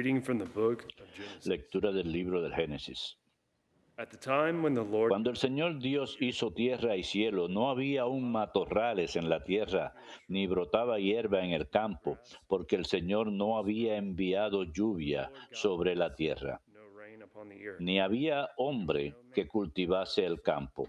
Reading from the book of Genesis. Lectura del libro del Génesis. At the time when the Lord Cuando el Señor Dios hizo tierra y cielo, no había aún matorrales en la tierra, ni brotaba hierba en el campo, porque el Señor no había enviado lluvia sobre la tierra, no rain upon the earth, ni había hombre que cultivase el campo.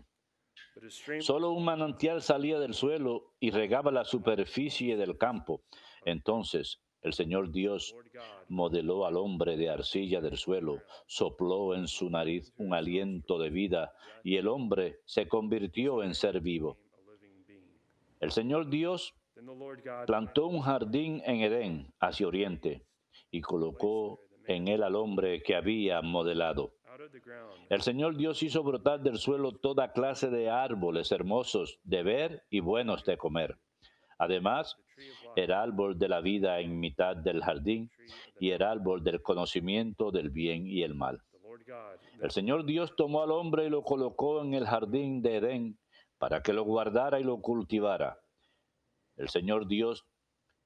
but a stream Solo un manantial salía del suelo y regaba la superficie del campo. Entonces el Señor Dios Lord God modeló al hombre de arcilla del suelo, sopló en su nariz un aliento de vida, y el hombre se convirtió en ser vivo. became a living being. El Señor Dios Then the Lord God plantó un jardín en Edén, hacia oriente, y colocó en él al hombre que había modelado. out of the ground El Señor Dios hizo brotar del suelo toda clase de árboles hermosos de ver y buenos de comer. Además, the tree of life, el árbol de la vida en mitad del jardín y el árbol del conocimiento del bien y el mal. the Lord God El Señor Dios tomó al hombre y lo colocó en el jardín de Edén para que lo guardara y lo cultivara. El Señor Dios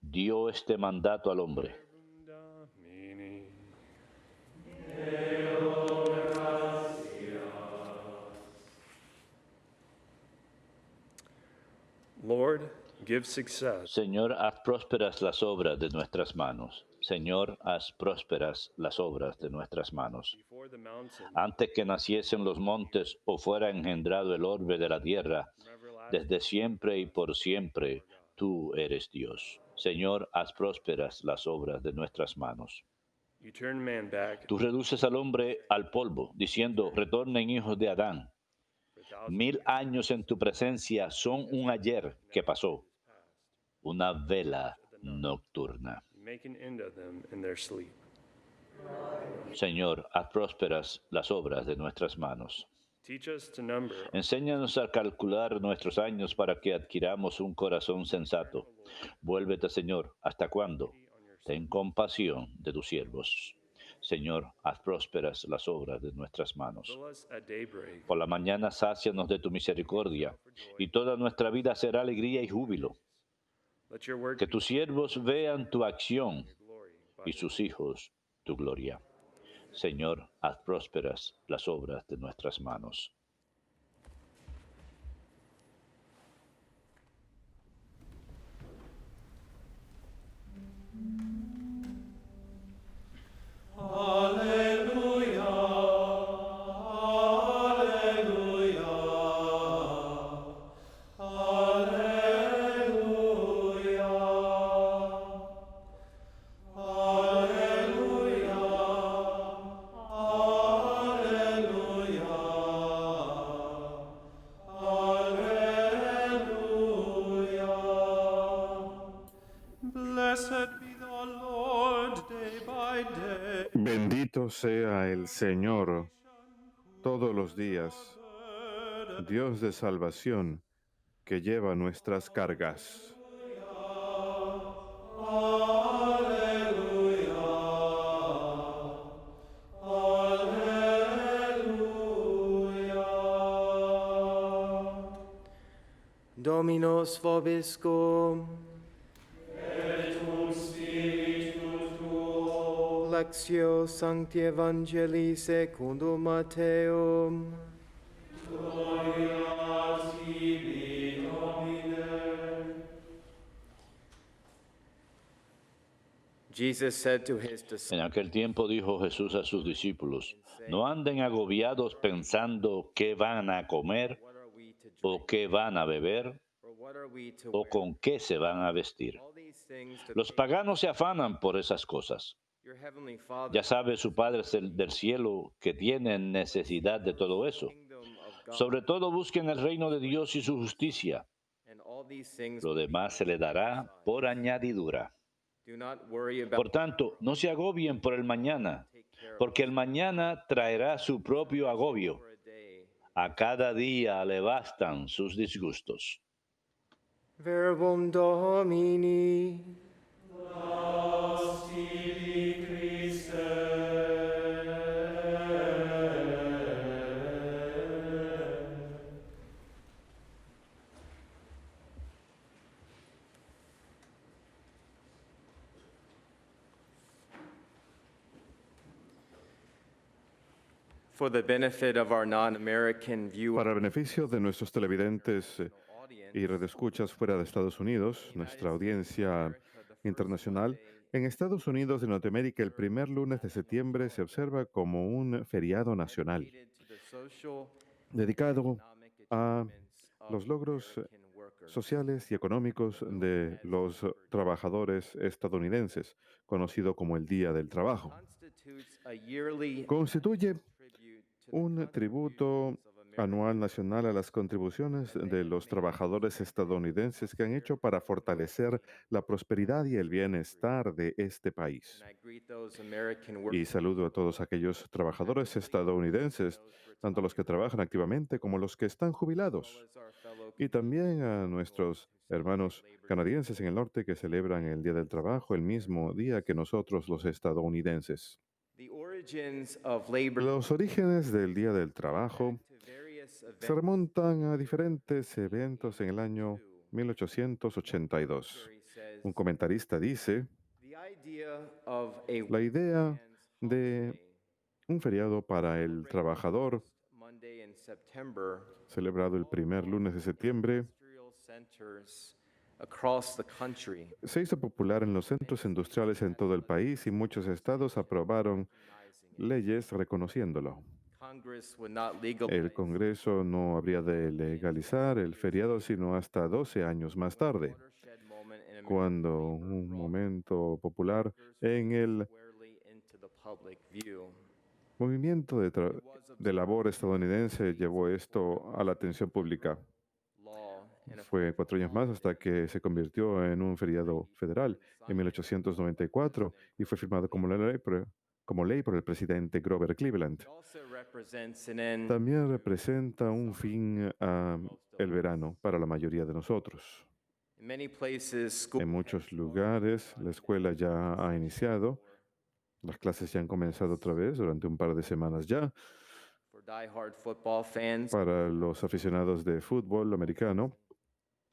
dio este mandato al hombre. Domini. Lord, give success Señor, haz prósperas las obras de nuestras manos. Señor, haz prósperas las obras de nuestras manos. before the mountain Antes que naciesen los montes o fuera engendrado el orbe de la tierra, from everlasting. desde siempre y por siempre, tú eres Dios. Señor, haz prósperas las obras de nuestras manos. You turn man back Tú reduces al hombre al polvo, diciendo, retornen hijos de Adán. for thousands 1000 años en tu presencia son un ayer que pasó, past. una vela nocturna. You make an end of them in their sleep. Señor, haz prósperas las obras de nuestras manos. Teach us to number Enséñanos a calcular nuestros años para que adquiramos un corazón sensato. Vuélvete, Señor, ¿hasta cuándo? on your Ten compasión de tus siervos. Señor, haz prósperas las obras de nuestras manos. fill us at daybreak. Por la mañana sácianos de tu misericordia, y toda nuestra vida será alegría y júbilo. Let your word Que be tus siervos vean tu acción glory by y sus hijos tu gloria. Señor, haz prósperas las obras de nuestras manos. Blessed be the Lord day by day. Bendito sea el Señor todos los días, Dios de salvación, que lleva nuestras cargas. Dominus vobiscum. Lectio Sancti Evangelii secundum Matteum. Jesus said to his disciples, En aquel tiempo dijo Jesús a sus discípulos, no anden agobiados pensando qué van a comer what are we to drink? o qué van a beber Or what are we to o wear? con qué se van a vestir. All these things the Los paganos se afanan por esas cosas. your heavenly Father Ya sabe su Padre del cielo que tiene necesidad de todo eso. kingdom of God, Sobre todo busquen el reino de Dios y su justicia. and all these things Lo demás se le dará por añadidura. do not worry about Por tanto, no se agobien por el mañana, porque el mañana traerá su propio agobio. for a day. A cada día le bastan sus disgustos. Verbum Domini. For the benefit of our non-American viewers, Para el beneficio de nuestros televidentes y radioescuchas fuera de Estados Unidos, nuestra audiencia internacional, en Estados Unidos de Norteamérica el primer lunes de septiembre se observa como un feriado nacional related to the social dedicado a achievements of los logros American workers. sociales y económicos de los trabajadores estadounidenses, conocido como el Día del Trabajo. Constitutes a yearly Constituye tribute to the un tributo anual nacional a las contribuciones de los trabajadores estadounidenses que han hecho para fortalecer la prosperidad y el bienestar de este país. and I greet those American Y workers saludo a todos aquellos trabajadores estadounidenses, tanto los que trabajan activamente como los que están jubilados, as our fellow y también a nuestros hermanos canadienses en el norte que celebran el Día del Trabajo el mismo día que nosotros los estadounidenses. The origins of labor Los orígenes del Día del Trabajo to various se events remontan a diferentes eventos en el año 1882. Terry says Un comentarista dice, the idea of a la idea man's de holiday un feriado para el trabajador, Monday in September celebrado el primer lunes de septiembre, industrial centers across the country se hizo popular en los centros industriales en todo el país y muchos estados aprobaron leyes reconociéndolo. Congress would not legalize El Congreso no habría de legalizar el feriado sino hasta 12 años más tarde, watershed moment in American cuando un momento popular en el squarely into the public view. movimiento de labor estadounidense llevó esto a la atención pública. Law and Fue 4 años más hasta que se convirtió en un feriado federal en 1894 y fue firmado como ley por el presidente Grover Cleveland. also represents an end También representa un fin a el verano para la mayoría de nosotros. in many places school En muchos lugares la escuela ya ha iniciado, las clases ya han comenzado otra vez durante un par de semanas ya. for diehard football fans Para los aficionados de fútbol americano,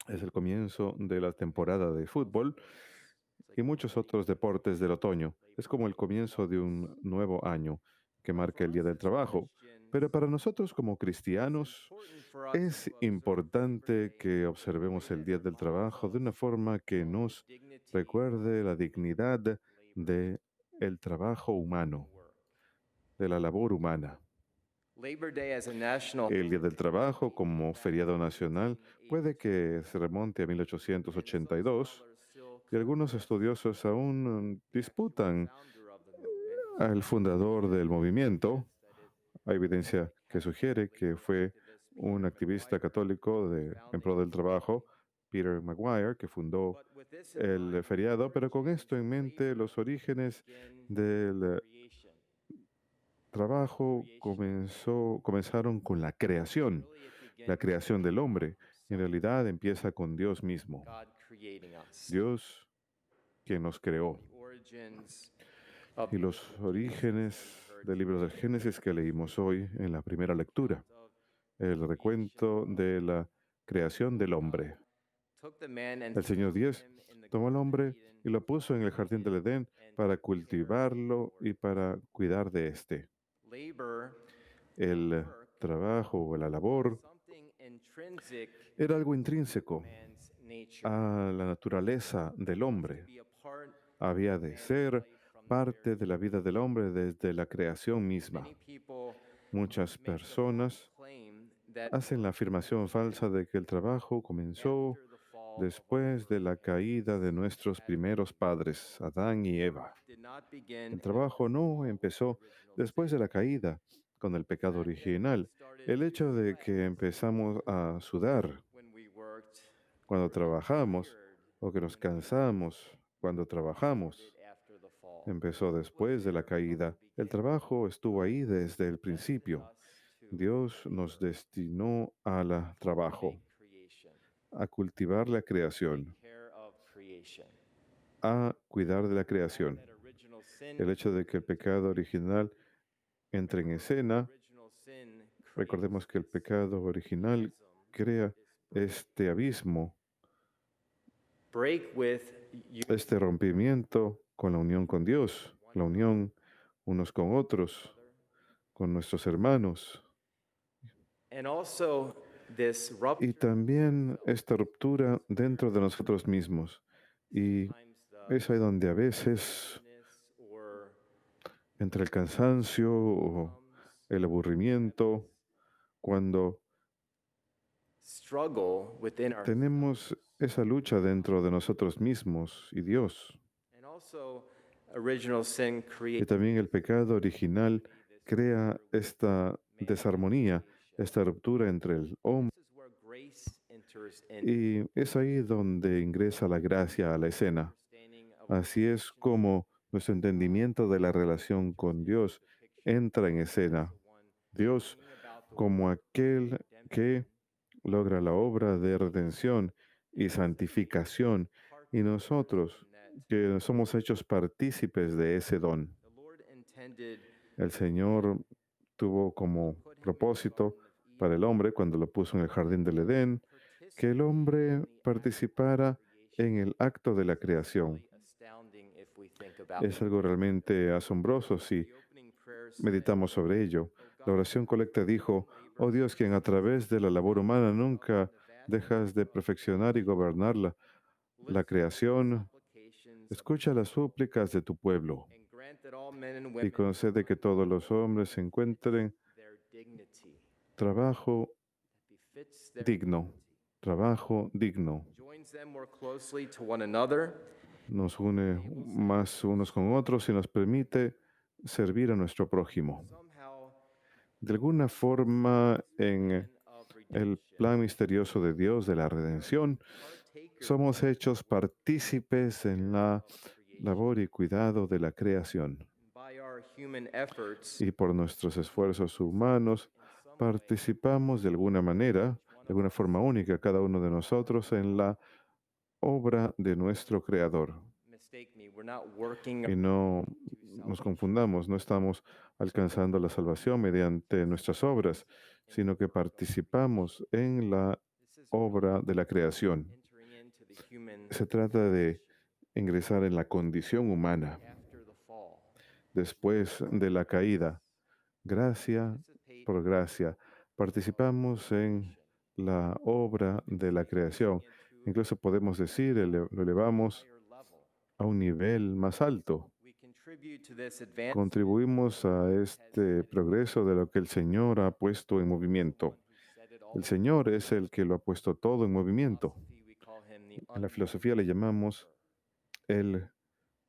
es el comienzo de la temporada de fútbol y muchos otros deportes del otoño. Es como el comienzo de un nuevo año que marca el Día del Trabajo. Pero para nosotros como cristianos es importante que observemos el Día del Trabajo de una forma que nos recuerde la dignidad de el trabajo humano, de la labor humana. Labor Day as a national El Día del Trabajo como feriado nacional puede que se remonte a 1882 y algunos estudiosos aún disputan founder of the movement al fundador del movimiento. Hay evidencia que sugiere que fue un activista católico en pro del trabajo, Peter Maguire, que fundó but with this el feriado, pero con esto en mente los orígenes del creation trabajo comenzaron con la creación del hombre. En realidad empieza con Dios mismo, God creating us Dios quien nos creó. origins of Y los orígenes del libro del Génesis que leímos hoy en la primera lectura, el recuento de la creación del hombre. took the man and El Señor Dios tomó al hombre y lo puso en el jardín del Edén para cultivarlo y para cuidar de éste. labor El trabajo o la labor something intrinsic era algo intrínseco man's nature a la naturaleza del hombre. be a part Había de ser parte de la vida del hombre desde la creación misma. many people Muchas personas claim that hacen la afirmación falsa de que el trabajo comenzó after the fall después de la caída de nuestros primeros padres, Adán y Eva. did not begin El trabajo no empezó después de la caída con el pecado original. El hecho de que empezamos a sudar when we worked cuando trabajamos o que nos cansamos cuando trabajamos after the fall empezó después de la caída. El trabajo estuvo ahí desde el principio. Dios nos destinó al trabajo, creation a cultivar la creación, care of creation a cuidar de la creación. that original sin El hecho de que el pecado original entre en escena, original sin recordemos que el pecado original crea este abismo, break with you este rompimiento con la unión con Dios, la unión unos con otros, con nuestros hermanos. And also this Y rupture también esta ruptura dentro de nosotros mismos. Y es ahí donde a veces, or entre el cansancio o el aburrimiento, cuando struggle within our tenemos esa lucha dentro de nosotros mismos y Dios. and also original sin Y creates también el pecado original crea esta desarmonía, esta ruptura entre el hombre. this is where grace enters in Y es ahí donde ingresa la gracia a la escena. understanding of Así es como nuestro entendimiento de la relación con Dios entra en escena. Dios como aquel que logra la obra de redención y santificación, y nosotros que somos hechos partícipes de ese don. the Lord intended El Señor tuvo como propósito para el hombre, cuando lo puso en el jardín del Edén, que el hombre participara en el acto de la creación. astounding if we think about Es algo realmente asombroso si the opening prayers meditamos sobre ello. La oración colecta dijo: oh Dios, quien a través de la labor humana nunca dejas de perfeccionar y gobernar la creación, applications escucha las súplicas de tu pueblo and grant that all men and y women concede que todos los hombres encuentren their dignity trabajo befits their digno. Trabajo digno. joins them more closely to one another Nos une más unos con otros y nos permite servir a nuestro prójimo. somehow De alguna forma, en of el plan misterioso de Dios de la redención, somos hechos partícipes en la labor y cuidado de la creación. by our human efforts Y por nuestros esfuerzos humanos, participamos de alguna manera, de alguna forma única, cada uno de nosotros, en la obra de nuestro Creador. mistake me we're not working Y no nos confundamos, no estamos alcanzando la salvación mediante nuestras obras, sino que participamos en la this is obra de la creación. entering into the human Se trata de ingresar en la condición humana after the fall después de la caída. Gracia participate por gracia, participamos en la obra de la creación. Incluso podemos decir, lo elevamos higher level a un nivel más alto. we contribute to this advance Contribuimos a este progreso de lo que el Señor ha puesto en movimiento. who set it all El Señor es el que lo ha puesto todo en movimiento. philosophy, we call him the En la filosofía le llamamos el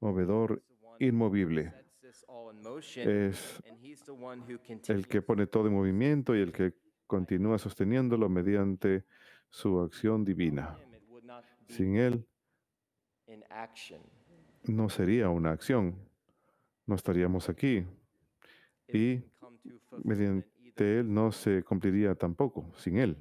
movedor inmovible. sets this all in motion Es and he's the one who el continues que pone todo en movimiento y el que continúa sosteniéndolo mediante su acción divina. him it would not be Sin Él in action no sería una acción, no estaríamos aquí it y wouldn't come to fulfillment either. mediante Él no se cumpliría tampoco, sin Él.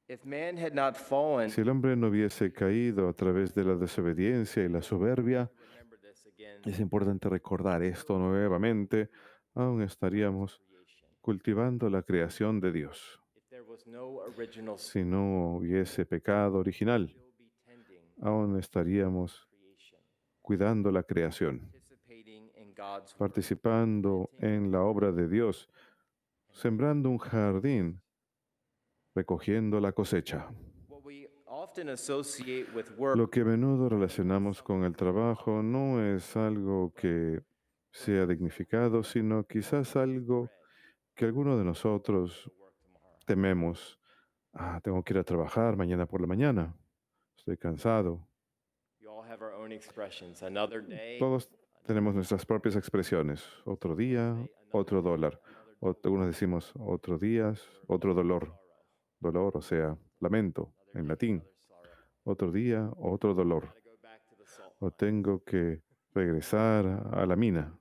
If man had not fallen Si el hombre no hubiese caído a través de la desobediencia y la soberbia, remember this again es importante recordar esto nuevamente, aún estaríamos creation cultivando la creación de Dios. if there was no original Si no hubiese pecado original, still be tending aún estaríamos creation cuidando la creación, participating in God's work participando en la obra de Dios, sembrando un jardín, recogiendo la cosecha. what we often associate with work Lo que a menudo relacionamos con el trabajo no es algo que sea dignificado, sino quizás algo que alguno de nosotros work tomorrow tememos. Tengo que ir a trabajar mañana por la mañana. Estoy cansado. we all have our own expressions another day Todos tenemos nuestras propias expresiones. Otro día, otro dólar. Algunos decimos otro día, otro dolor. Dolor, o sea, lamento en latín. sorrow Otro día, otro dolor. gotta go back to the salt O tengo que regresar a la mina.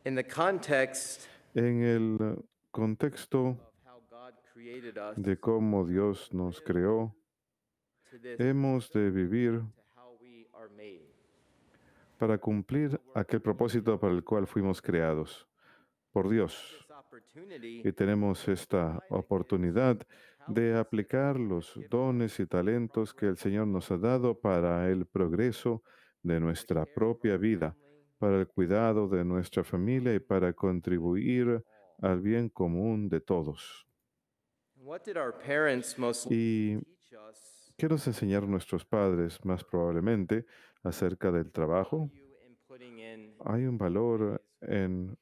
in the context En el contexto of how God created us de cómo Dios nos creó, to this hemos de vivir to how we are made para cumplir aquel propósito para el cual fuimos creados por Dios. this opportunity Y tenemos esta oportunidad de aplicar los dones y talentos que el Señor nos ha dado para el progreso de nuestra propia vida, para el cuidado de nuestra familia y para contribuir al bien común de todos. What did our parents most ¿Y teach us qué nos enseñaron nuestros padres más probablemente acerca del trabajo? value in putting in Hay un valor en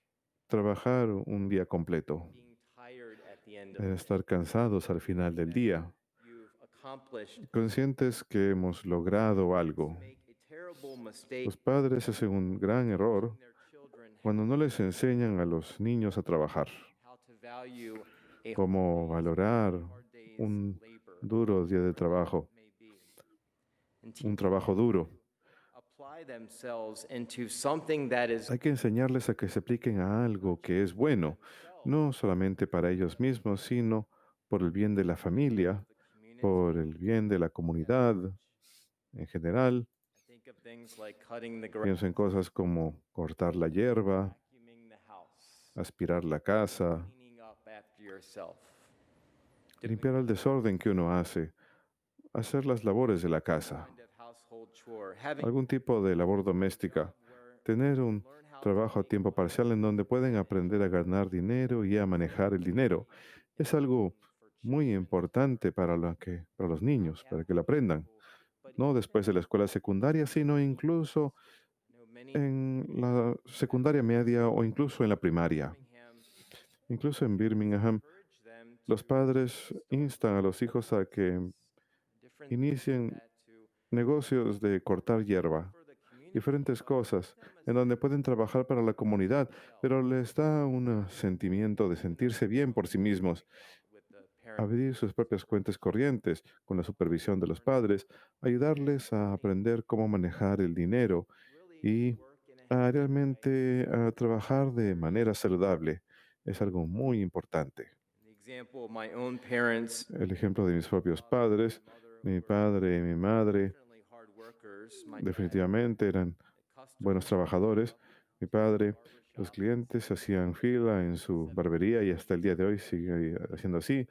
trabajar un día completo, being tired at the end of en the day? estar cansados al final del día, You've accomplished conscientes que hemos logrado algo. make a terrible mistake Los padres hacen un gran error teaching their children cuando no les enseñan a los niños a trabajar, how to value a cómo valorar hard day's un labor, duro día de trabajo, may be, and un teach trabajo duro. apply themselves into something that is Hay que enseñarles a que se apliquen a algo que es bueno, no solamente para ellos mismos, sino por el bien de la familia, the community. por el bien de la comunidad en general. I think of things like cutting the grass, Pienso en cosas como cortar la hierba, vacuuming the house, aspirar la casa, cleaning up after yourself. limpiar el desorden que uno hace, hacer las labores de la casa, Kind of household chore, having algún tipo de labor doméstica, where tener un learn how to trabajo a tiempo parcial en donde pueden aprender a ganar dinero y a manejar el dinero. Es algo muy importante para los niños, para que lo aprendan, no después de la escuela secundaria, sino incluso many en la secundaria media o incluso en la primaria. Birmingham Incluso en Birmingham, encourage them los padres instan a los hijos a que different inicien that to negocios de cortar hierba, for the community diferentes cosas en donde pueden trabajar para la comunidad, pero les da un sentimiento de sentirse bien por sí mismos, with the parent abrir sus propias cuentas corrientes con la supervisión de los padres, ayudarles a aprender cómo manejar el dinero really y work in a a realmente a trabajar de manera saludable. Es algo muy importante. the example of my own parents, El ejemplo de mis propios padres, mi padre y mi madre, definitely hard workers. My dad, definitivamente eran buenos trabajadores. Mi padre, los clientes hacían fila en su barbería y hasta el día de hoy sigue haciendo así,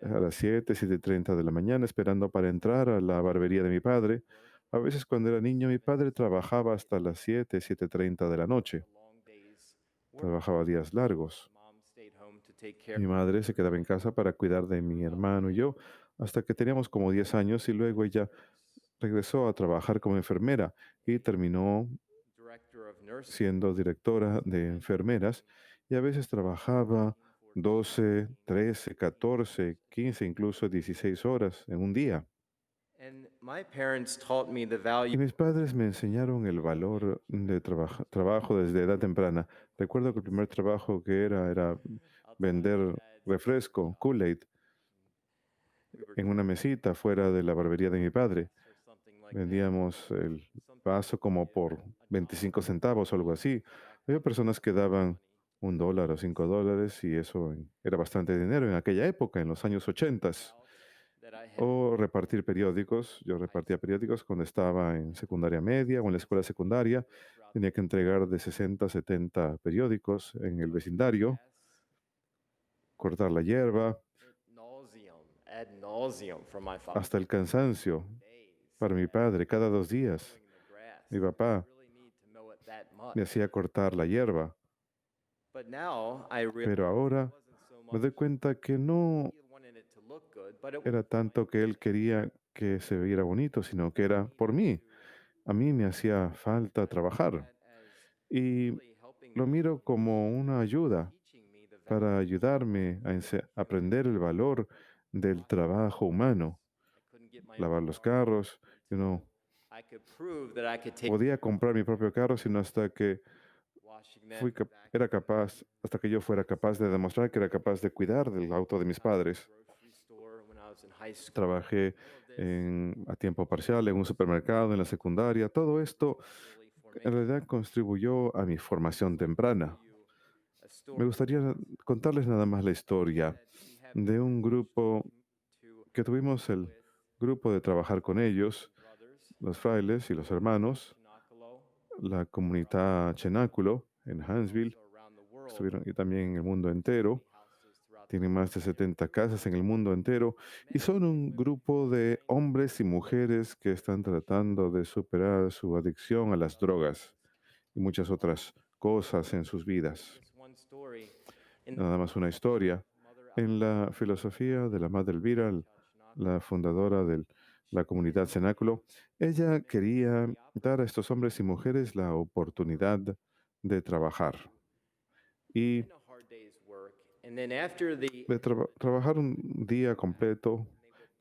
a las 7:30 de la mañana, esperando para entrar a la barbería de mi padre. A veces cuando era niño, mi padre trabajaba hasta las 7:30 de la noche. long days. Trabajaba días largos. Mom stayed home to take care Mi madre se quedaba en casa para cuidar de mi hermano y yo hasta que teníamos como 10 años y luego ella regresó a trabajar como enfermera y terminó director of nursing siendo directora de enfermeras y a veces trabajaba 12, 13, 14, 15, incluso 16 horas en un día. and my parents taught me the Y value mis padres me enseñaron el valor de trabajo desde edad temprana. Recuerdo que el primer trabajo que era vender refresco, Kool-Aid, we were en una mesita fuera de la barbería de mi padre. or something like that. Vendíamos el vaso como por 25 centavos o algo así. Había personas que daban $1 o $5 y eso era bastante dinero en aquella época, en los años 80. That I had O repartir periódicos. Yo repartía periódicos cuando estaba en secundaria media o en la escuela secundaria. Tenía que entregar de 60 a 70 periódicos en el vecindario, cortar la hierba, ad nauseum from my father. hasta el cansancio Days para mi padre cada 2 días. mowing the grass. Mi papá Really need to mow it that much. me hacía cortar la hierba, But now I realize pero ahora it wasn't so me doy much cuenta que no he wanted it to look good, but it was era tanto que él quería que se viera bonito, sino que era por mí. A mí me hacía falta trabajar that as y really helping lo me, miro como una ayuda teaching me the value. para ayudarme a aprender el valor del trabajo humano. I couldn't get my Lavar own los car. carros, you know, I could prove that I could take podía comprar mi propio carro, sino hasta que washing them era capaz, hasta que yo fuera capaz de demostrar que era capaz de cuidar del auto de mis padres. grocery store when I was in high school. Trabajé a tiempo parcial en un supermercado, en la secundaria. Todo esto Early en realidad contribuyó a mi formación temprana. a story Me gustaría contarles nada más la historia that we have de un grupo to que tuvimos el grupo de trabajar con ellos, brothers, los frailes y los hermanos, Chinacolo, la comunidad Cenáculo en Huntsville, also around the world, estuvieron y también en el mundo entero. houses throughout Tienen más de 70 casas en el mundo entero y son un grupo de hombres y mujeres que están tratando de superar su adicción a las drogas y muchas otras cosas en sus vidas. This one story in the Nada más una historia. mother En la filosofía de la Madre Elvira, la fundadora de la comunidad Cenáculo, ella quería dar a estos hombres y mujeres la oportunidad de trabajar y in a hard day's work, and then after the de trabajar un día completo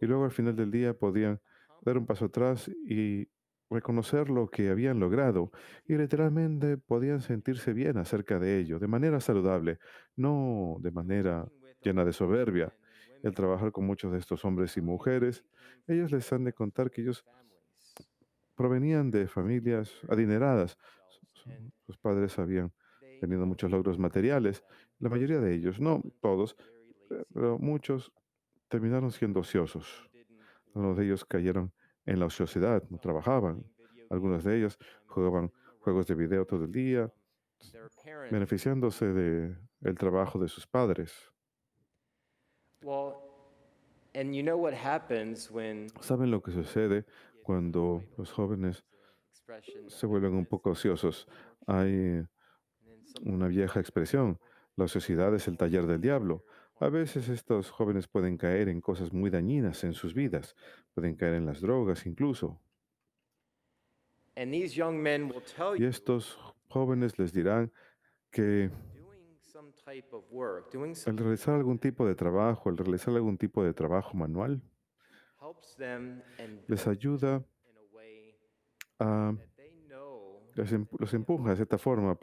y luego al final del día podían dar un paso atrás y reconocer lo que habían logrado y literalmente podían sentirse bien acerca de ello, de manera saludable, no de manera llena de soberbia. El trabajar con muchos de estos hombres y mujeres, ellos les han de contar que ellos families, provenían de familias adineradas. and Sus padres habían they tenido all muchos logros materiales. La mayoría de ellos, no todos, very lazy. pero muchos terminaron siendo ociosos. Some didn't Algunos de ellos cayeron en la ociosidad, no trabajaban. Algunos de ellos jugaban juegos de video todo el día, their parents. beneficiándose de el trabajo de sus padres. Well, and you know what happens when ¿Saben lo que sucede cuando los jóvenes expression se vuelven un poco ociosos? Hay and then some una vieja expresión, la ociosidad es el taller del diablo. A veces estos jóvenes pueden caer en cosas muy dañinas en sus vidas, pueden caer en las drogas incluso. and these young men will tell Y you estos jóvenes les dirán que doing some type of work, doing el some realizar algún tipo de trabajo, el realizar algún tipo de trabajo manual, helps them and les ayuda in a way a, that they know los empuja de cierta forma,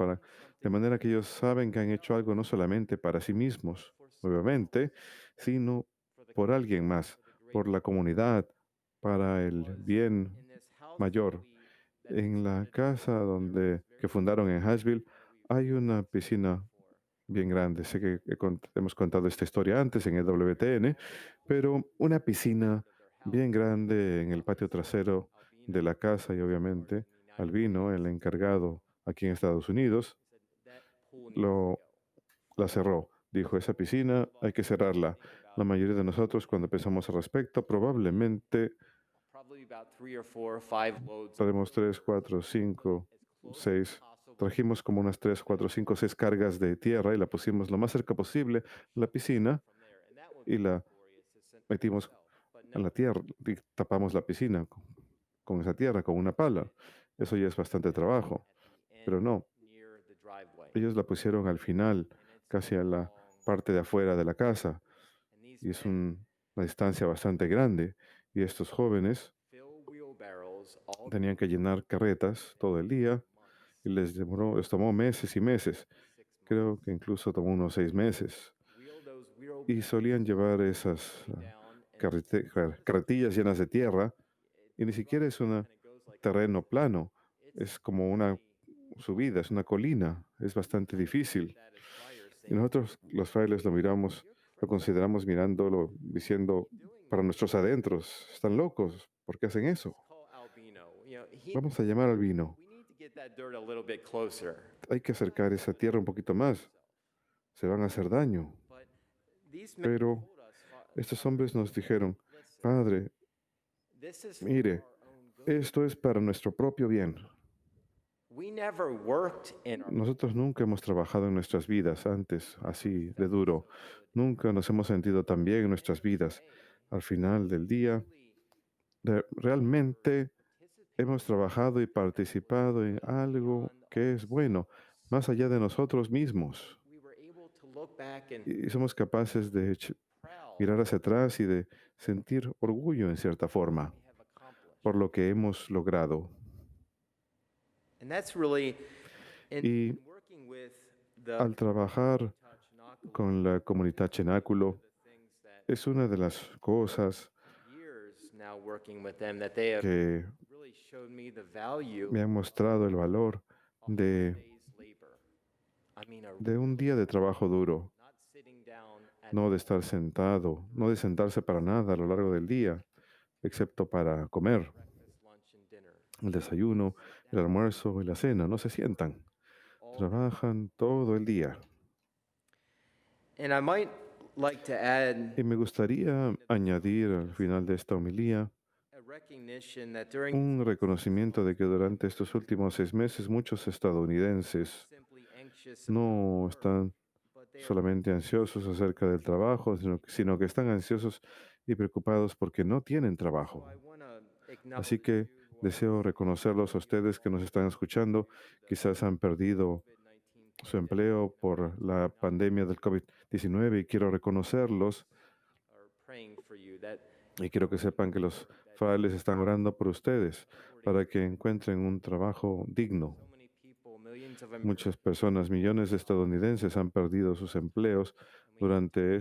de manera que ellos saben que han hecho algo no solamente para sí mismos, obviamente, sino for the por alguien más, por la comunidad, para el bien in this house mayor. En la casa que fundaron en Asheville hay una piscina bien grande. Sé que hemos contado esta historia antes en el WTN, pero una piscina bien grande en el patio trasero de la casa y obviamente Albino, el encargado aquí en Estados Unidos, that pool needs to lo, go. la cerró. Dijo, esa piscina hay que cerrarla. La mayoría de nosotros cuando pensamos al respecto, probablemente Probably about 3 or 4 or 5 loads of traemos 3, 4, 5, as close as 6. possible Trajimos como unas 3, 4, 5, 6 cargas de tierra y la pusimos lo más cerca posible a la piscina from there. And that would y be la glorious metimos itself. But en no, la tierra y tapamos la piscina con esa tierra, con una pala. Eso ya es bastante trabajo, at the pero end no. near the driveway. Ellos la pusieron al final, And it's casi a la long, parte de afuera de la casa and these y es men una distancia bastante grande. Y estos jóvenes fill wheelbarrows all tenían que llenar carretas todo el día y months, les tomó meses y meses. 6 Creo months. que incluso tomó unos 6 meses. Wheel those Y solían llevar esas down and carretillas llenas de tierra y ni siquiera es un and it goes like terreno plano, it's es como una subida, es una colina, es bastante difícil. that as fires Y saying, nosotros los frailes lo miramos, lo consideramos mirándolo, diciendo para nuestros adentros, están locos, ¿por qué hacen eso? call Albino. You know, he Vamos a llamar al vino, we need to get that dirt a little bit closer. hay que acercar esa tierra un poquito más, se van a hacer daño. But these men Pero told us, estos hombres nos dijeron, listen, Padre, this is for mire, our own good. esto es para nuestro propio bien. We never worked in our Nosotros nunca hemos trabajado en nuestras vidas antes así de duro. Nunca nos hemos sentido tan bien en nuestras vidas. Al final del día, realmente hemos trabajado y participado en algo que es bueno, más allá de nosotros mismos. we were able to look back and Y somos capaces de proud mirar hacia atrás y de sentir orgullo en cierta forma we have accomplished. por lo que hemos logrado. And that's really Y in working with the al trabajar Tabernacle, con la comunidad cenáculo, the things that es una de las cosas years now working with them that they have que really showed me the value me han mostrado el valor of de, day's labor. I mean, de un día de trabajo duro, not sitting down at no de estar sentado, no de sentarse para nada a lo largo del día, excepto para comer, breakfast, lunch, and dinner. el desayuno, el almuerzo y la cena, no se sientan, All trabajan todo el día. And I might like to add Y me gustaría añadir al final de esta homilía a recognition that during Un reconocimiento de que durante estos últimos 6 meses muchos estadounidenses simply anxious no están but they are solamente ansiosos acerca del trabajo, sino que están ansiosos y preocupados porque no tienen so trabajo. I want to Así acknowledge que you who are deseo reconocerlos a ustedes que nos están escuchando. Quizás han perdido COVID-19 su empleo por la pandemia del COVID-19 y quiero reconocerlos are praying for you that y quiero que sepan que los frailes están orando por ustedes para que encuentren un trabajo digno. so many people, millions of Americans Muchas personas, millones de estadounidenses han perdido sus empleos durante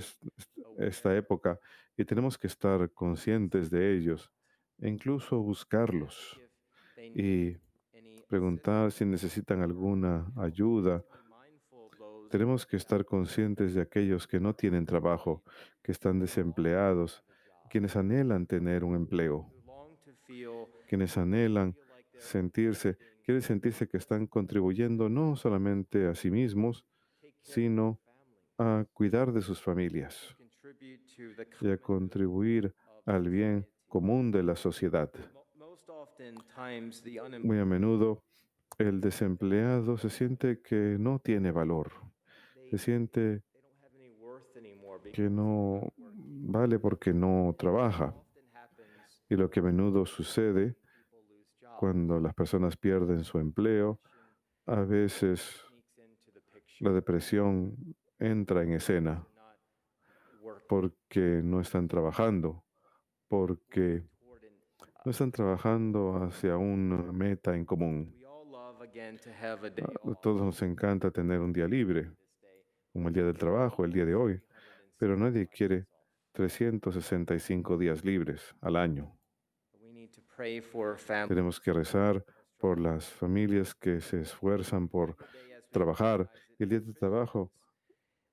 esta época y tenemos que estar conscientes de ellos e incluso buscarlos if they need y any preguntar si necesitan alguna ayuda. be mindful of those Tenemos que estar conscientes de aquellos que no tienen trabajo, que están desempleados, quienes anhelan tener un empleo, who long to feel quienes anhelan quieren sentirse que están contribuyendo no solamente a sí mismos, take care of sino family, a cuidar de sus familias contribute to the y a contribuir al bien común de la sociedad. most often times the unemployed Muy a menudo, el desempleado se siente que no tiene valor, se siente they don't have any worth anymore because que no vale porque no trabaja. often happens Y lo que a menudo sucede people lose jobs. cuando las personas pierden su empleo, a veces Sneaks into the picture la depresión entra en escena not work porque no están trabajando, porque toward an no están trabajando hacia una meta en común. we all love again to have a day A off todos nos encanta tener un día libre, this day. como el día del trabajo, el día de hoy, pero nadie quiere 365 días libres al año. We need to pray for families Tenemos que rezar por las familias que se esfuerzan por trabajar. Y el día de trabajo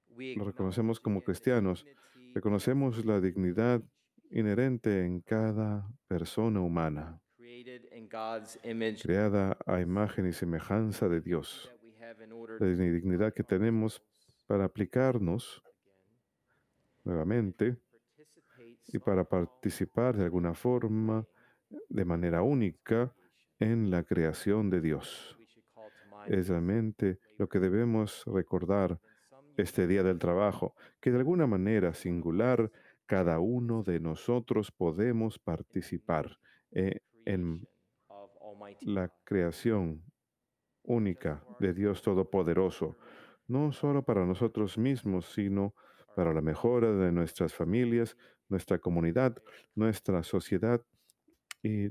we lo reconocemos acknowledge como again the cristianos. dignity Reconocemos la dignidad inherente en cada persona humana, created in God's image creada a imagen y semejanza de Dios. that we have in order La dignidad que tenemos para aplicarnos nuevamente participate y para participar de alguna forma, de manera única, en la creación de Dios. we should call to mind Es realmente lo que debemos recordar este día del trabajo, que de alguna manera singular, cada uno de nosotros podemos participar en of Almighty la creación única de Dios Todopoderoso, no solo para nosotros mismos, sino para la mejora de nuestras familias, nuestra comunidad, nuestra sociedad y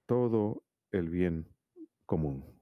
todo el bien común.